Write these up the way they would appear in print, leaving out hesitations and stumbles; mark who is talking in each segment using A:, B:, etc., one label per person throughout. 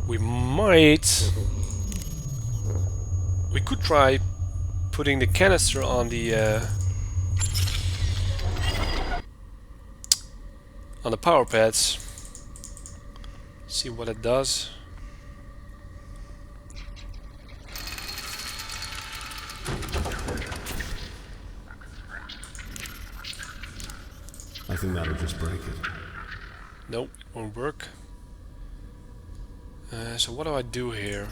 A: We could try putting the canister on the power pads. See what it does.
B: I think that'll just break it.
A: Nope, it won't work. So what do I do here?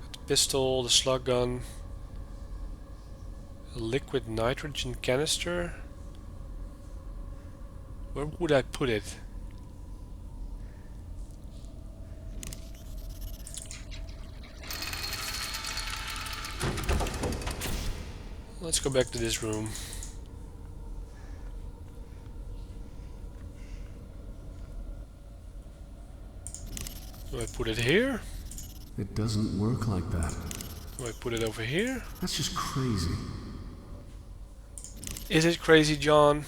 A: Got the pistol, the slug gun, a liquid nitrogen canister. Where would I put it? Let's go back to this room. Do I put it here?
B: It doesn't work like that.
A: Do I put it over here?
B: That's just crazy.
A: Is it crazy, John?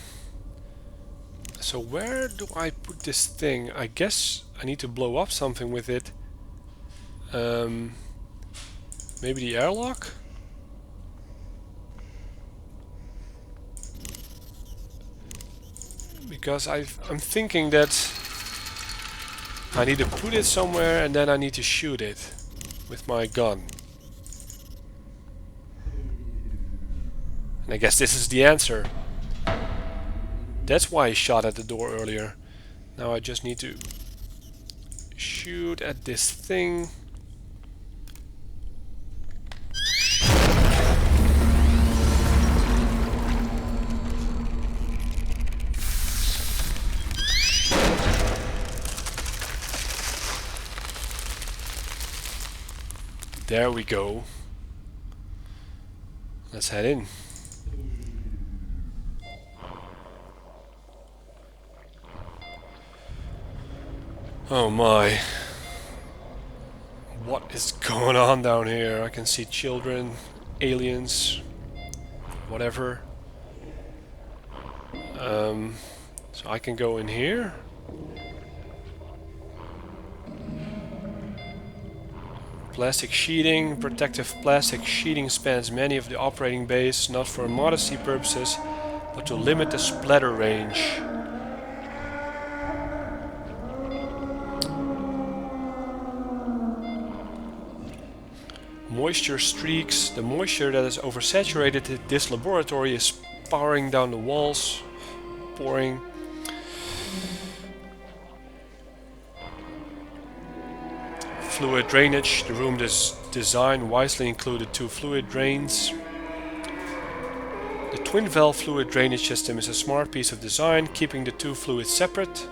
A: So where do I put this thing? I guess I need to blow up something with it. Maybe the airlock? Because I'm thinking that I need to put it somewhere and then I need to shoot it with my gun. And I guess this is the answer. That's why I shot at the door earlier. Now I just need to shoot at this thing. There we go. Let's head in. Oh my. What is going on down here? I can see children, aliens, whatever. So I can go in here. Plastic sheeting. Protective plastic sheeting spans many of the operating bays, not for modesty purposes, but to limit the splatter range. Moisture streaks. The moisture that is oversaturated in this laboratory is pouring down the walls. Pouring. Fluid drainage. The room design wisely included 2 fluid drains. The twin valve fluid drainage system is a smart piece of design, keeping the 2 fluids separate.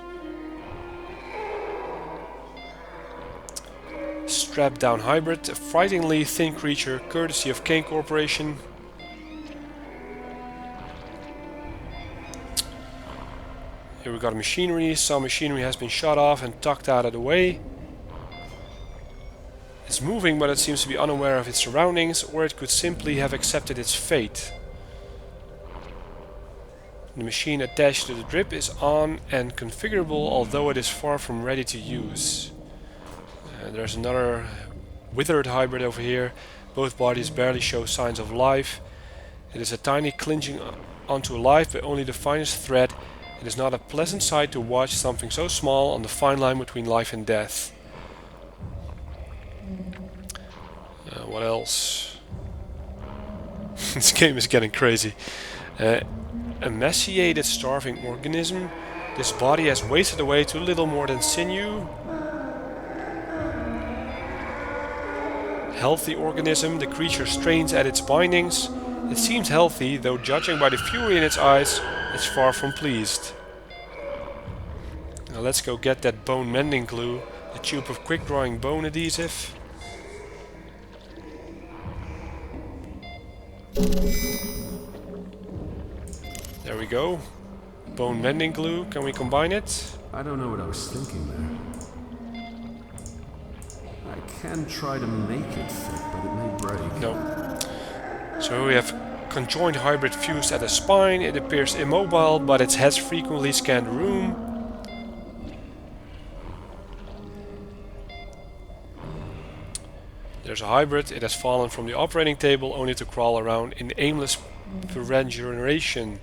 A: Strapped down hybrid, a frighteningly thin creature, courtesy of Kane Corporation. Here we got machinery. Some machinery has been shut off and tucked out of the way. It's moving, but it seems to be unaware of its surroundings, or it could simply have accepted its fate. The machine attached to the drip is on and configurable, although it is far from ready to use. There's another withered hybrid over here. Both bodies barely show signs of life. It is a tiny clinging onto life, but only the finest thread. It is not a pleasant sight to watch something so small on the fine line between life and death. What else? This game is getting crazy. Emaciated, starving organism. This body has wasted away to little more than sinew. Healthy organism. The creature strains at its bindings. It seems healthy, though judging by the fury in its eyes, it's far from pleased. Now let's go get that bone mending glue, a tube of quick drying bone adhesive. There we go. Bone mending glue. Can we combine it?
B: I don't know what I was thinking there. I can try to make it fit, but it may break.
A: No. So we have conjoined hybrid fused at the spine. It appears immobile, but its head frequently scanned the room. There's a hybrid. It has fallen from the operating table only to crawl around in aimless peregrination.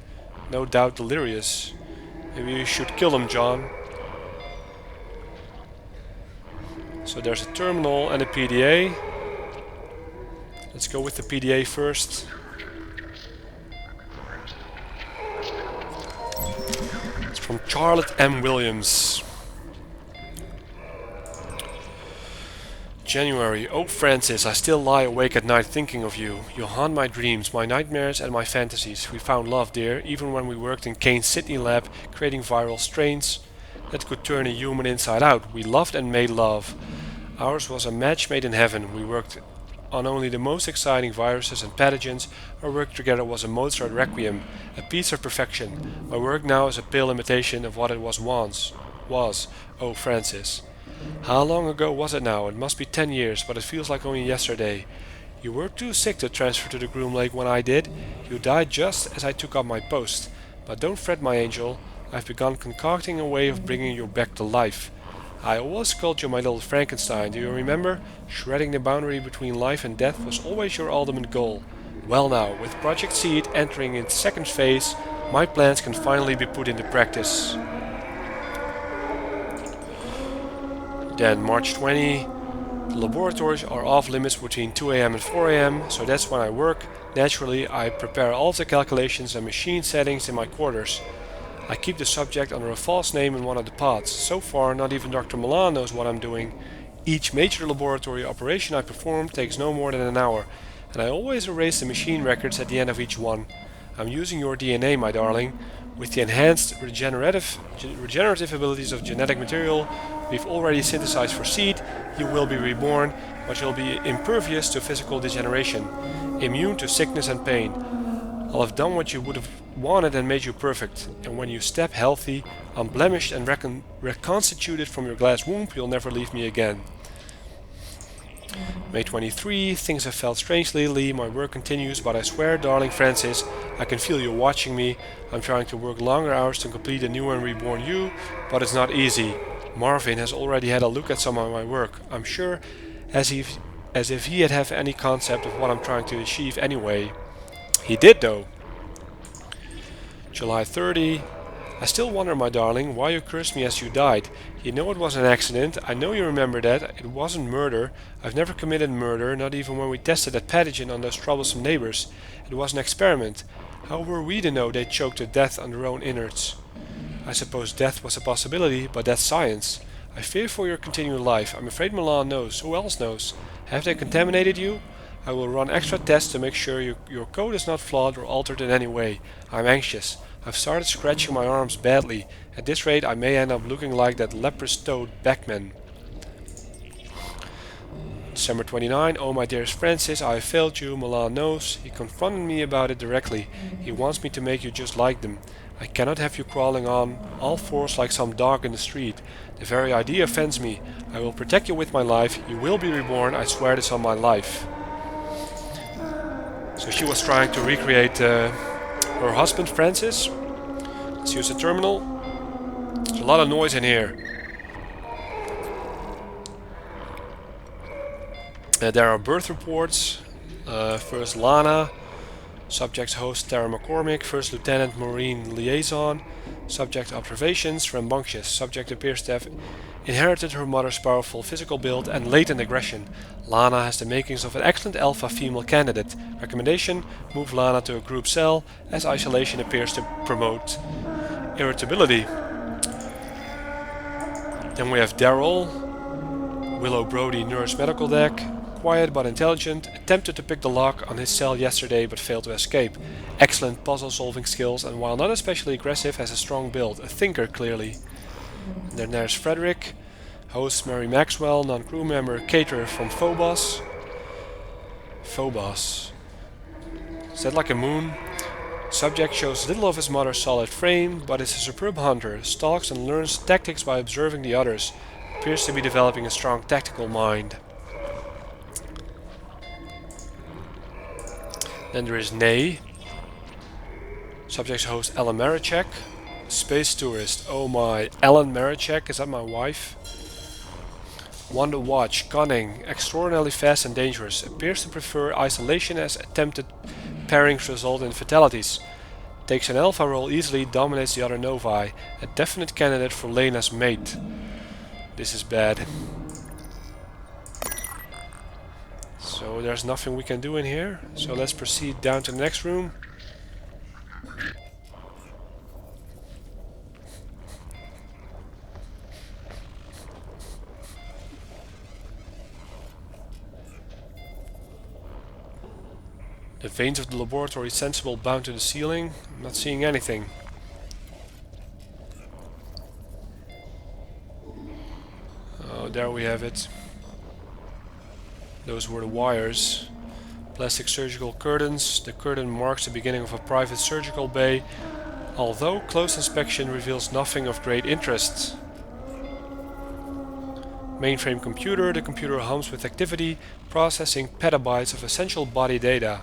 A: No doubt delirious. Maybe you should kill him, John. So there's a terminal and a PDA. Let's go with the PDA first. It's from Charlotte M. Williams. January. Oh Francis, I still lie awake at night thinking of you. You haunt my dreams, my nightmares and my fantasies. We found love, dear, even when we worked in Kane's Sydney lab, creating viral strains that could turn a human inside out. We loved and made love. Ours was a match made in heaven. We worked on only the most exciting viruses and pathogens. Our work together was a Mozart requiem, a piece of perfection. My work now is a pale imitation of what it was once. Oh Francis. How long ago was it now? It must be 10 years, but it feels like only yesterday. You were too sick to transfer to the Groomlake when I did. You died just as I took up my post. But don't fret, my angel. I've begun concocting a way of bringing you back to life. I always called you my little Frankenstein, do you remember? Shredding the boundary between life and death was always your ultimate goal. Well now, with Project Seed entering its second phase, my plans can finally be put into practice. Then March 20, the laboratories are off limits between 2 AM and 4 AM, so that's when I work. Naturally, I prepare all of the calculations and machine settings in my quarters. I keep the subject under a false name in one of the pods. So far, not even Dr. Milan knows what I'm doing. Each major laboratory operation I perform takes no more than an hour, and I always erase the machine records at the end of each one. I'm using your DNA, my darling. With the enhanced regenerative abilities of genetic material we've already synthesized for Seed, you will be reborn, but you'll be impervious to physical degeneration, immune to sickness and pain. I'll have done what you would have wanted and made you perfect, and when you step healthy, unblemished and reconstituted from your glass womb, you'll never leave me again. May 23, things have felt strangely lately. My work continues, but I swear, darling Francis, I can feel you watching me. I'm trying to work longer hours to complete a new and reborn you, but it's not easy. Marvin has already had a look at some of my work. I'm sure as if he'd have any concept of what I'm trying to achieve anyway. He did though. July 30. I still wonder, my darling, why you cursed me as you died. You know it was an accident. I know you remember that. It wasn't murder. I've never committed murder, not even when we tested that pathogen on those troublesome neighbors. It was an experiment. How were we to know they choked to death on their own innards? I suppose death was a possibility, but that's science. I fear for your continued life. I'm afraid Milan knows. Who else knows? Have they contaminated you? I will run extra tests to make sure your code is not flawed or altered in any way. I'm anxious. I've started scratching my arms badly. At this rate I may end up looking like that leprous toad Beckman. December 29. Oh my dearest Francis, I have failed you. Milan knows. He confronted me about it directly. He wants me to make you just like them. I cannot have you crawling on all fours like some dog in the street. The very idea offends me. I will protect you with my life. You will be reborn. I swear this on my life. So she was trying to recreate her husband Francis. Let's use the terminal. There's a lot of noise in here. There are birth reports. First Lana. Subject host Tara McCormick. First Lieutenant Marine Liaison. Subject observations rambunctious. Subject appears to have inherited her mother's powerful physical build and latent aggression. Lana has the makings of an excellent alpha female candidate. Recommendation: move Lana to a group cell, as isolation appears to promote irritability. Then we have Daryl, Willow Brody nurse medical deck. Quiet but intelligent, attempted to pick the lock on his cell yesterday but failed to escape. Excellent puzzle solving skills, and while not especially aggressive, has a strong build. A thinker clearly. And then there's Frederick, host Mary Maxwell, non-crew member caterer from Phobos. Phobos. Is that like a moon? Subject shows little of his mother's solid frame, but is a superb hunter, stalks and learns tactics by observing the others. Appears to be developing a strong tactical mind. Then there is Nay. Subject's host Ellen Maracheck. Space tourist. Oh my. Ellen Maracheck, is that my wife? One to watch, cunning, extraordinarily fast and dangerous. Appears to prefer isolation as attempted pairings result in fatalities. Takes an alpha role easily, dominates the other novae. A definite candidate for Lena's mate. This is bad. So there's nothing we can do in here. So let's proceed down to the next room. The veins of the laboratory sensible bound to the ceiling. I'm not seeing anything. Oh, there we have it. Those were the wires. Plastic surgical curtains. The curtain marks the beginning of a private surgical bay, although close inspection reveals nothing of great interest. Mainframe computer. The computer hums with activity, processing petabytes of essential body data.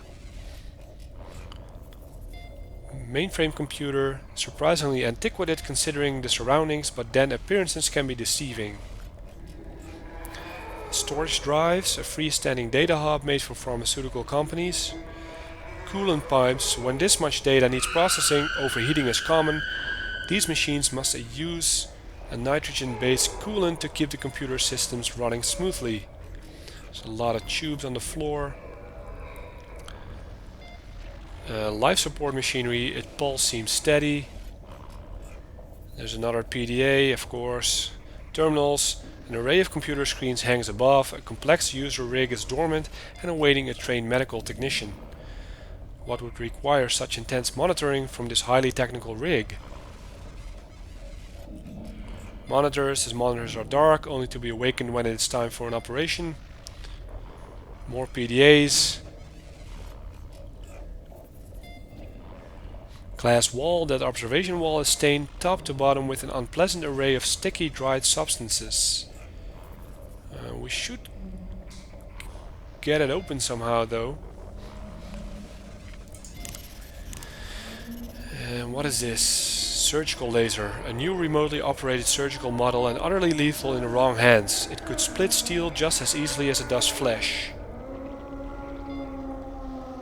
A: Mainframe computer, surprisingly antiquated considering the surroundings, but then appearances can be deceiving. Storage drives, a freestanding data hub made for pharmaceutical companies. Coolant pipes, when this much data needs processing, overheating is common. These machines must use a nitrogen-based coolant to keep the computer systems running smoothly. There's a lot of tubes on the floor. Life support machinery, its pulse seems steady. There's another PDA, of course. Terminals, an array of computer screens hangs above. A complex user rig is dormant and awaiting a trained medical technician. What would require such intense monitoring from this highly technical rig? Monitors, his monitors are dark, only to be awakened when it's time for an operation. More PDAs. Glass wall, that observation wall is stained top to bottom with an unpleasant array of sticky dried substances. We should get it open somehow though. And what is this? Surgical laser. A new remotely operated surgical model and utterly lethal in the wrong hands. It could split steel just as easily as it does flesh.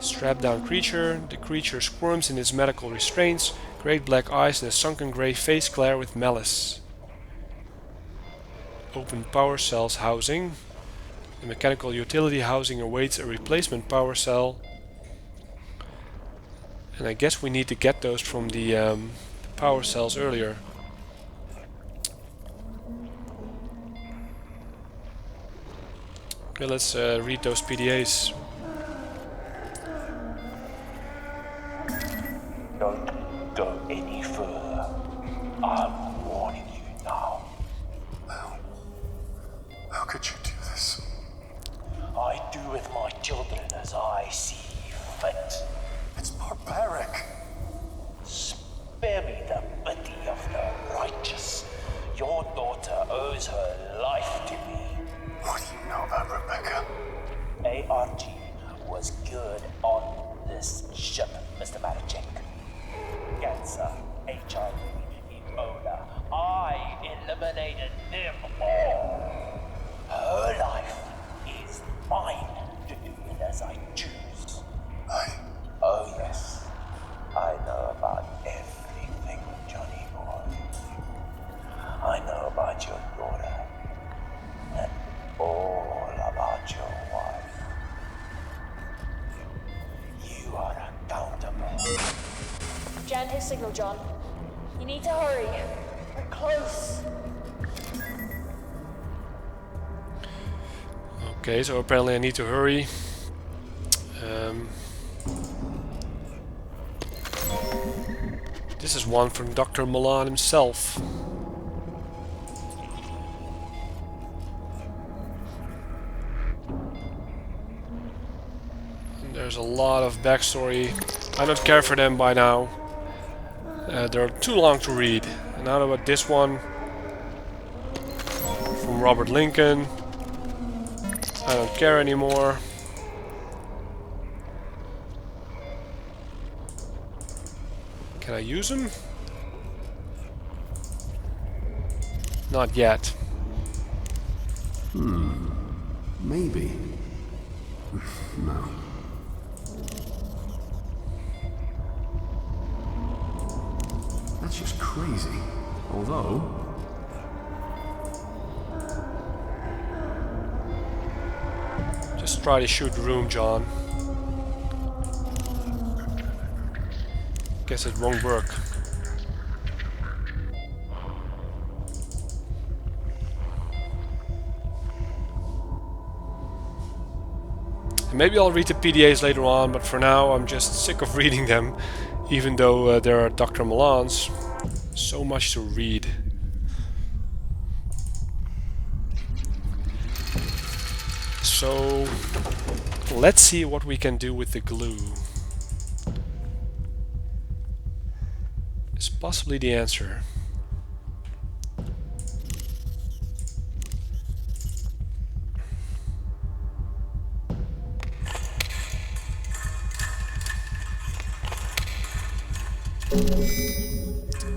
A: Strapped down creature. The creature squirms in its medical restraints. Great black eyes and a sunken grey face glare with malice. Open power cells housing. The mechanical utility housing awaits a replacement power cell. And I guess we need to get those from the power cells earlier. Okay, let's read those PDAs.
C: Don't go any further. I'm warning you now.
B: How could you do this?
C: I do with my children as I see fit.
B: It's barbaric.
C: Spare me the pity of the righteous. Your daughter owes her life to me.
B: What do you know about Rebecca?
C: ARG was good on this ship, Mr. Maracheck. Cancer, HIV, Ebola. I eliminated them all. Her life is mine to do with as I choose. Oh yes, I know about everything, Johnny boy. I know about your daughter and all about your wife. You are accountable.
D: Jan his signal, John. You need to hurry. We're close.
A: Okay, so apparently I need to hurry. This is one from Dr. Milan himself. And there's a lot of backstory. I don't care for them by now. They're too long to read. And now about this one from Robert Lincoln. I don't care anymore. Can I use them? Not yet.
B: Maybe. No. That's just crazy. Although...
A: Just try to shoot the room, John. Guess it won't work. Maybe I'll read the PDAs later on, but for now I'm just sick of reading them, even though there are Dr. Milan's. So much to read. So let's see what we can do with the glue. It's possibly the answer.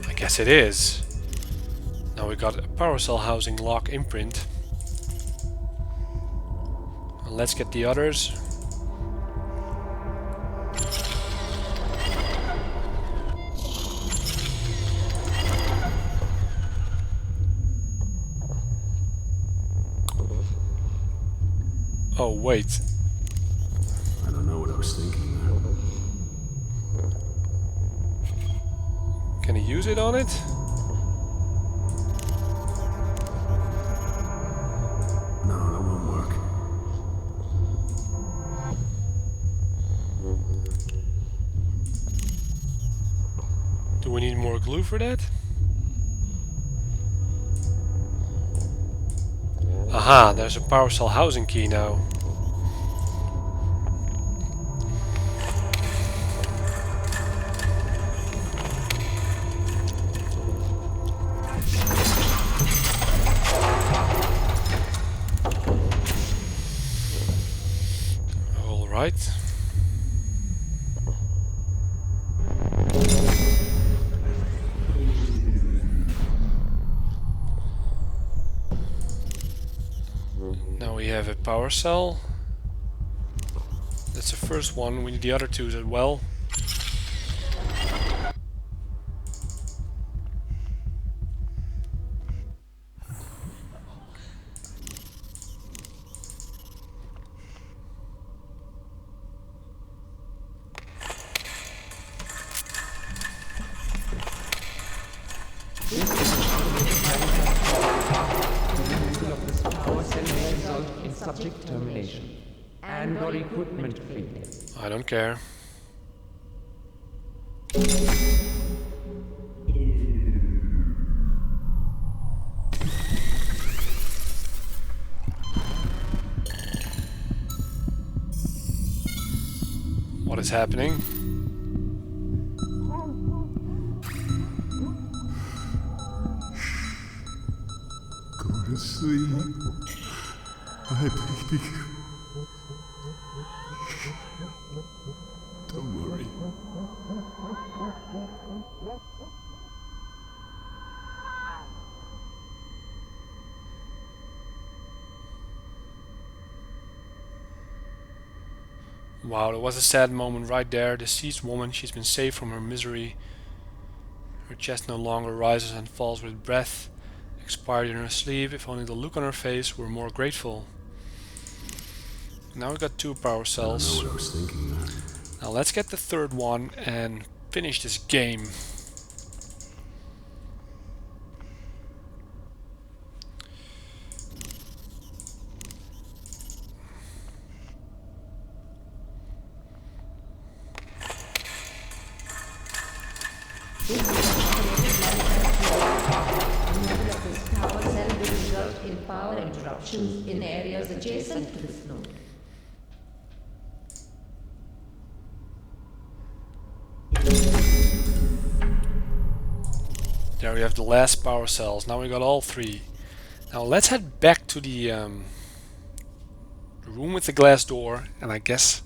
A: I guess it is. Now we got a power cell housing lock imprint. And let's get the others. Oh wait.
B: I don't know what I was thinking there.
A: Can I use it on it?
B: No, that won't work.
A: Do we need more glue for that? Aha, there's a power cell housing key now. Alright. Now we have a power cell. That's the first one. We need the other two as well.
E: Subject termination and or equipment failure.
A: I don't care. What is happening?
B: Go to sleep. My baby. Don't worry.
A: Wow, it was a sad moment right there. Deceased woman, she's been saved from her misery. Her chest no longer rises and falls with breath. Expired in her sleep. If only the look on her face were more grateful. Now we got two power cells.
B: I know what I was thinking there.
A: Now let's get the third one and finish this game.
F: Power cell will result in power interruptions in areas adjacent to this node.
A: There we have the last power cells. Now we got all three. Now let's head back to the room with the glass door, and I guess